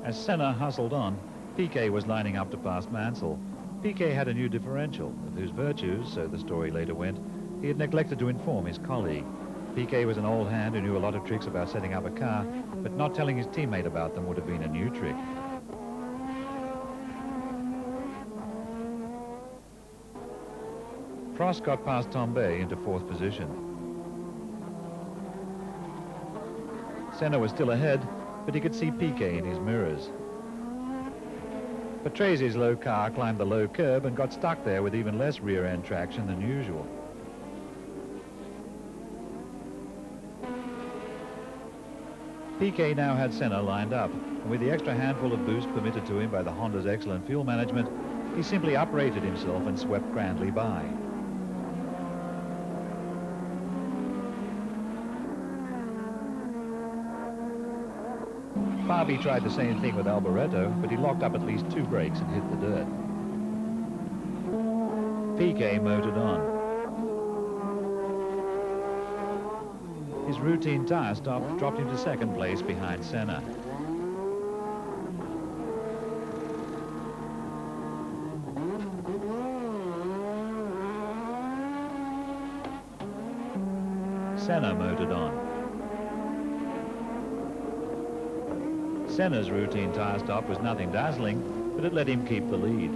As Senna hustled on, Piquet was lining up to pass Mansell. Piquet had a new differential, of whose virtues, so the story later went, he had neglected to inform his colleague. Piquet was an old hand who knew a lot of tricks about setting up a car, but not telling his teammate about them would have been a new trick. Prost got past Tambay into fourth position. Senna was still ahead, but he could see Piquet in his mirrors. Patresi's low car climbed the low curb and got stuck there with even less rear-end traction than usual. Piquet now had Senna lined up, and with the extra handful of boost permitted to him by the Honda's excellent fuel management, he simply uprated himself and swept grandly by. Fabi tried the same thing with Alboreto, but he locked up at least 2 brakes and hit the dirt. Piquet motored on. His routine tire stop dropped him to second place behind Senna. Senna motored on. Senna's routine tire stop was nothing dazzling, but it let him keep the lead.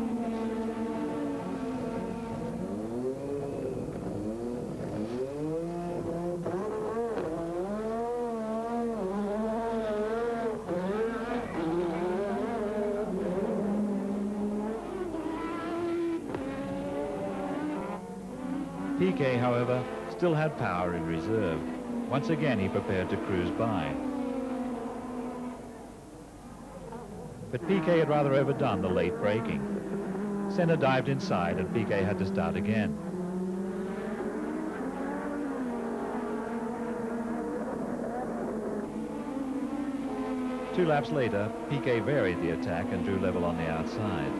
Piquet, however, still had power in reserve. Once again, he prepared to cruise by. But Piquet had rather overdone the late braking. Senna dived inside and Piquet had to start again. Two laps later, Piquet varied the attack and drew level on the outside.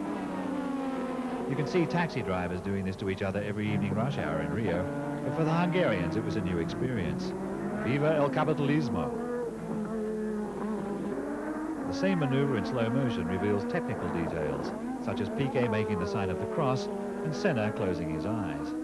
You can see taxi drivers doing this to each other every evening rush hour in Rio, but for the Hungarians it was a new experience. Viva el capitalismo! The same maneuver in slow motion reveals technical details, such as Piquet making the sign of the cross and Senna closing his eyes.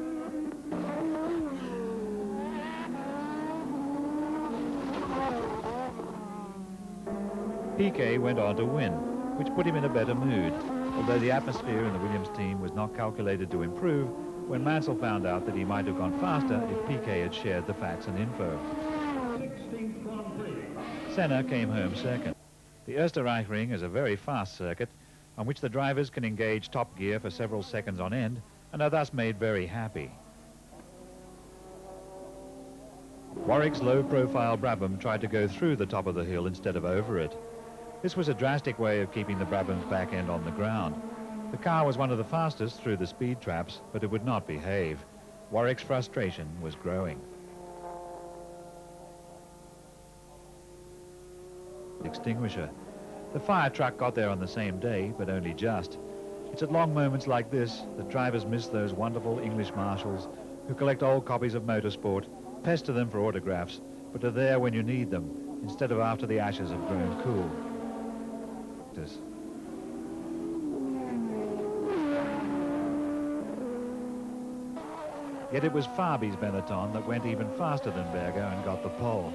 Piquet went on to win, which put him in a better mood, although the atmosphere in the Williams team was not calculated to improve when Mansell found out that he might have gone faster if Piquet had shared the facts and info. Senna came home second. The Österreichring is a very fast circuit on which the drivers can engage top gear for several seconds on end and are thus made very happy. Warwick's low-profile Brabham tried to go through the top of the hill instead of over it. This was a drastic way of keeping the Brabham's back end on the ground. The car was one of the fastest through the speed traps, but it would not behave. Warwick's frustration was growing. Extinguisher. The fire truck got there on the same day, but only just. It's at long moments like this that drivers miss those wonderful English marshals who collect old copies of motorsport, pester them for autographs, but are there when you need them, instead of after the ashes have grown cool. Yet it was Fabi's Benetton that went even faster than Berger and got the pole.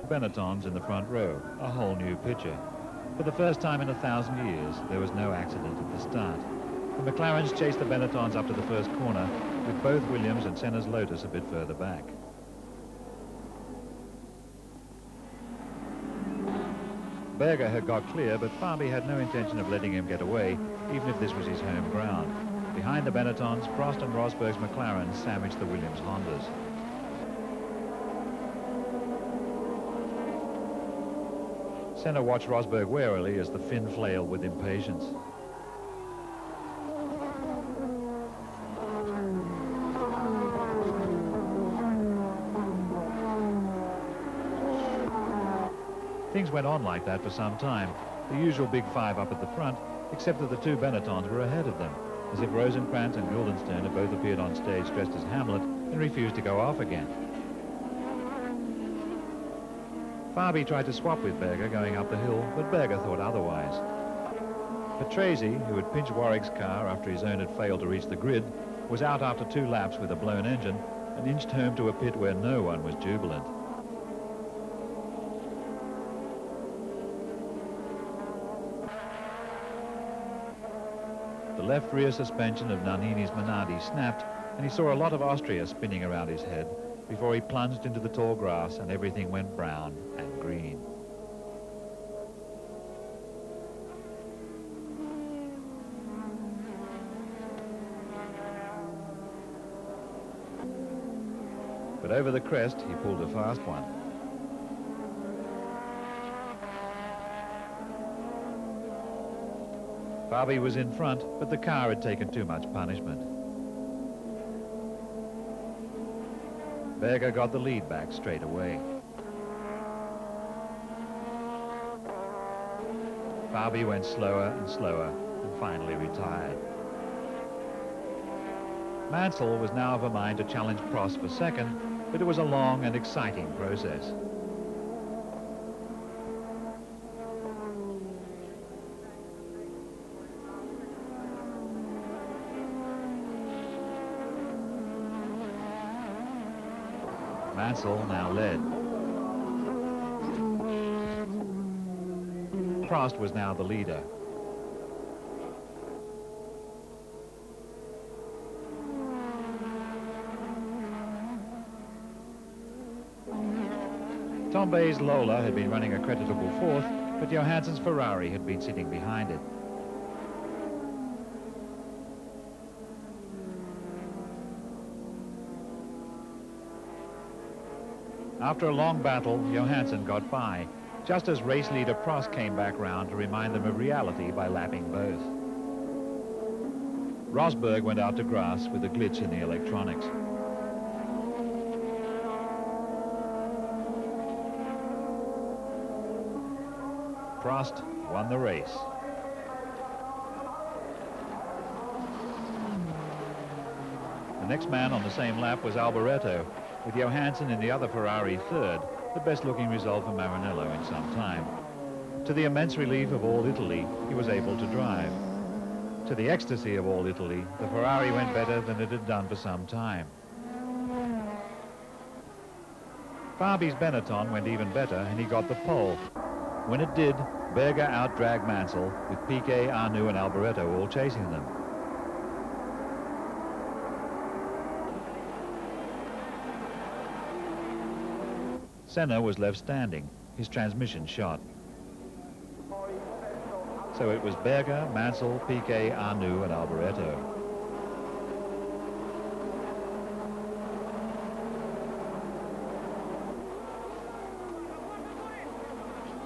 Benettons in the front row, a whole new picture. For the first time in 1,000 years, there was no accident at the start. The McLarens chased the Benettons up to the first corner, with both Williams and Senna's Lotus a bit further back. Berger had got clear, but Fabi had no intention of letting him get away, even if this was his home ground. Behind the Benettons, Prost and Rosberg's McLarens sandwiched the Williams Hondas. Senna watched Rosberg warily as the Finn flailed with impatience. Things went on like that for some time, the usual big five up at the front, except that the two Benettons were ahead of them, as if Rosenkrantz and Guildenstern had both appeared on stage dressed as Hamlet and refused to go off again. Fabi tried to swap with Berger going up the hill, but Berger thought otherwise. Patrese, who had pinched Warwick's car after his own had failed to reach the grid, was out after 2 laps with a blown engine and inched home to a pit where no one was jubilant. The left rear suspension of Nannini's Minardi snapped, and he saw a lot of Austria spinning around his head before he plunged into the tall grass and everything went brown and green. But over the crest, he pulled a fast one. Fabi was in front, but the car had taken too much punishment. Berger got the lead back straight away. Fabi went slower and slower and finally retired. Mansell was now of a mind to challenge Prost for second, but it was a long and exciting process. Mansell now led. Prost was now the leader. Tombé's Lola had been running a creditable 4th, but Johansson's Ferrari had been sitting behind it. After a long battle, Johansson got by, just as race leader Prost came back round to remind them of reality by lapping both. Rosberg went out to grass with a glitch in the electronics. Prost won the race. The next man on the same lap was Alboreto, with Johansson in the other Ferrari 3rd, the best-looking result for Maranello in some time. To the immense relief of all Italy, he was able to drive. To the ecstasy of all Italy, the Ferrari went better than it had done for some time. Fabi's Benetton went even better, and he got the pole. When it did, Berger outdragged Mansell, with Piquet, Arnoux and Alboreto all chasing them. Senna was left standing, his transmission shot. So it was Berger, Mansell, Piquet, Arnoux and Alboreto.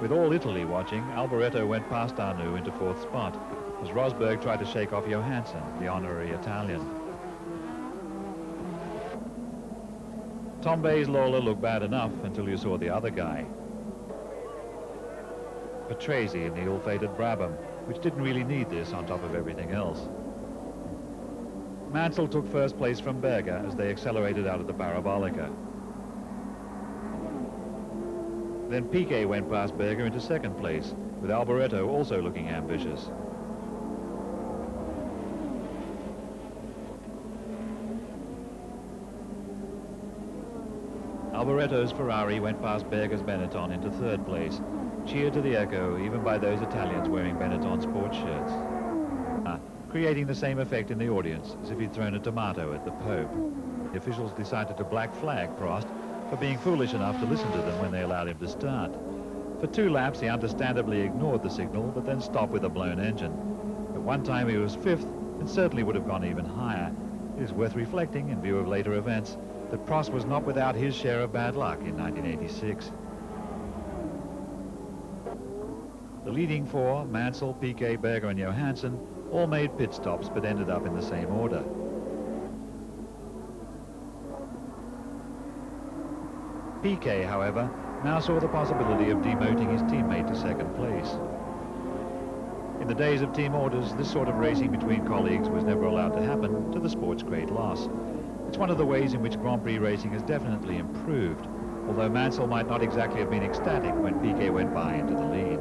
With all Italy watching, Alboreto went past Arnoux into 4th spot, as Rosberg tried to shake off Johansson, the honorary Italian. Tombé's Lola looked bad enough until you saw the other guy. Patrese in the ill-fated Brabham, which didn't really need this on top of everything else. Mansell took 1st place from Berger as they accelerated out of the Parabolica. Then Piquet went past Berger into 2nd place, with Alboreto also looking ambitious. Alboreto's Ferrari went past Berger's Benetton into 3rd place, cheered to the echo even by those Italians wearing Benetton sports shirts, creating the same effect in the audience as if he'd thrown a tomato at the Pope. The officials decided to black flag Prost for being foolish enough to listen to them when they allowed him to start. For 2 laps he understandably ignored the signal, but then stopped with a blown engine. At one time he was 5th and certainly would have gone even higher. It is worth reflecting, in view of later events, that Prost was not without his share of bad luck in 1986. The leading 4, Mansell, Piquet, Berger and Johansson, all made pit stops but ended up in the same order. Piquet, however, now saw the possibility of demoting his teammate to 2nd place. In the days of team orders, this sort of racing between colleagues was never allowed to happen, to the sport's great loss. It's one of the ways in which Grand Prix racing has definitely improved. although Mansell might not exactly have been ecstatic when Piquet went by into the lead.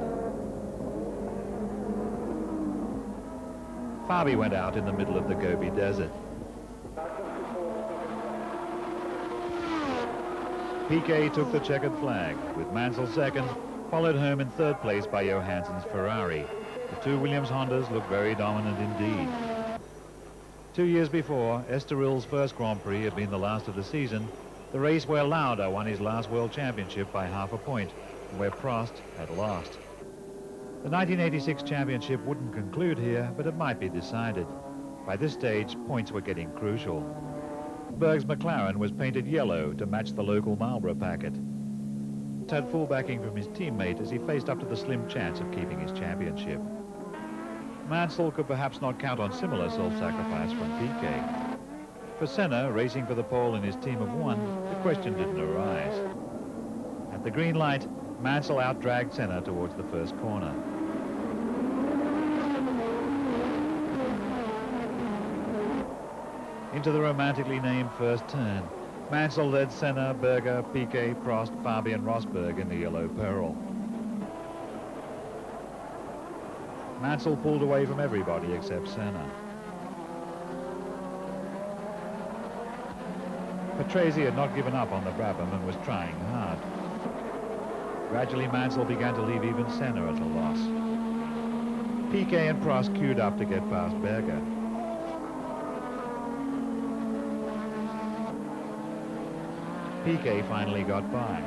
Fabi went out in the middle of the Gobi Desert. Piquet took the checkered flag, with Mansell second, followed home in third place by Johansson's Ferrari. The two Williams Hondas looked very dominant indeed. 2 years before, Esteril's first Grand Prix had been the last of the season, the race where Lauda won his last World Championship by half a point, and where Prost had lost. The 1986 championship wouldn't conclude here, but it might be decided. By this stage, points were getting crucial. Berg's McLaren was painted yellow to match the local Marlboro packet. It had full backing from his teammate as he faced up to the slim chance of keeping his championship. Mansell could perhaps not count on similar self-sacrifice from Piquet. For Senna, racing for the pole in his team of one, the question didn't arise. At the green light, Mansell outdragged Senna towards the first corner. Into the romantically named first turn, Mansell led Senna, Berger, Piquet, Prost, Fabi and Rosberg in the yellow pearl. Mansell pulled away from everybody except Senna. Patrese had not given up on the Brabham and was trying hard. Gradually, Mansell began to leave even Senna at a loss. Piquet and Prost queued up to get past Berger. Piquet finally got by.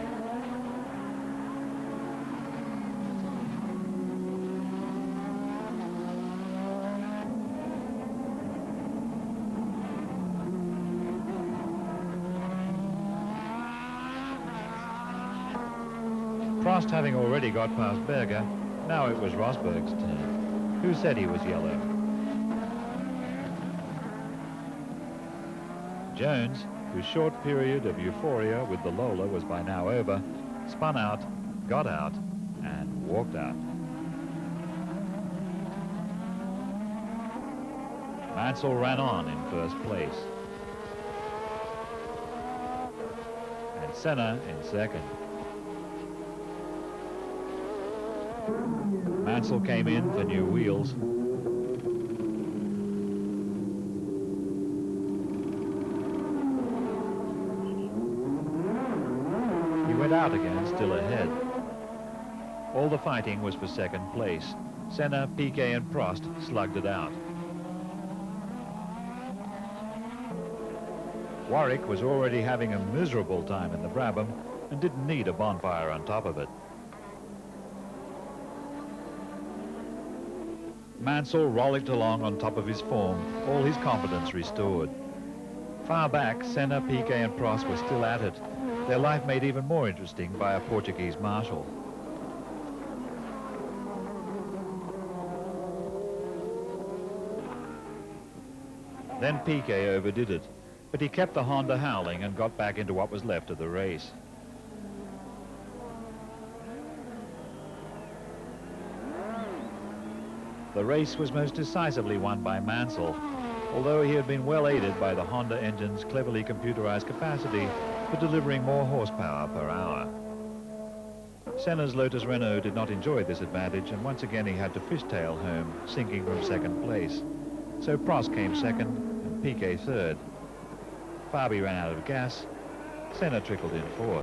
Prost having already got past Berger, now it was Rosberg's turn. Who said he was yellow? Jones, whose short period of euphoria with the Lola was by now over, spun out, got out, and walked out. Mansell ran on in first place. And Senna in second. Mansell came in for new wheels. He went out again, still ahead. All the fighting was for second place. Senna, Piquet and Prost slugged it out. Warwick was already having a miserable time in the Brabham and didn't need a bonfire on top of it. Mansell rollicked along on top of his form, all his confidence restored. Far back, Senna, Piquet and Prost were still at it, their life made even more interesting by a Portuguese marshal. Then Piquet overdid it, but he kept the Honda howling and got back into what was left of the race. The race was most decisively won by Mansell, although he had been well aided by the Honda engine's cleverly computerized capacity for delivering more horsepower per hour. Senna's Lotus Renault did not enjoy this advantage, and once again he had to fishtail home, sinking from second place. So Prost came second and Piquet third. Fabi ran out of gas. Senna trickled in fourth.